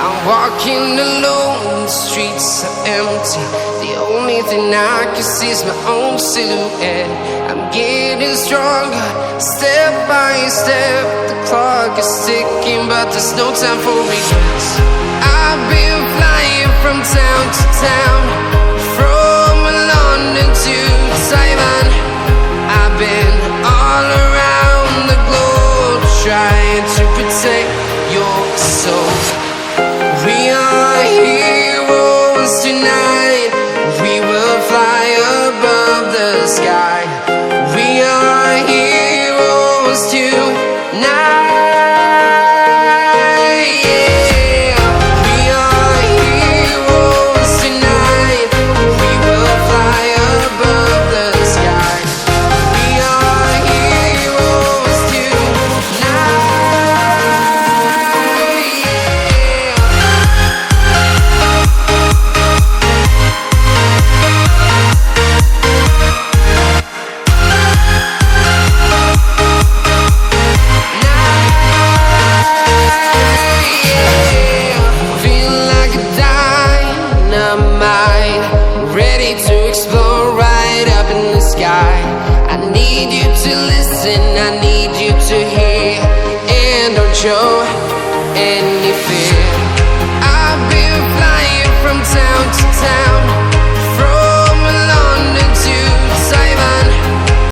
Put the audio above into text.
I'm walking alone, the streets are empty. The only thing I can see is my own silhouette. I'm getting stronger, step by step. The clock is ticking, but there's no time for regrets. I've been flying from town to town, from London to Taiwan. I've been all around the globe, trying to protect your soul. We are heroes tonight. We will fly above the sky. We are heroes tonight. Yeah. We are heroes tonight. We will fly above the sky. We are heroes tonight. Feel like a dynamite, ready to explode right up in the sky. I need you to listen, I need you to hear, and don't show any fear. I've been flying from town to town,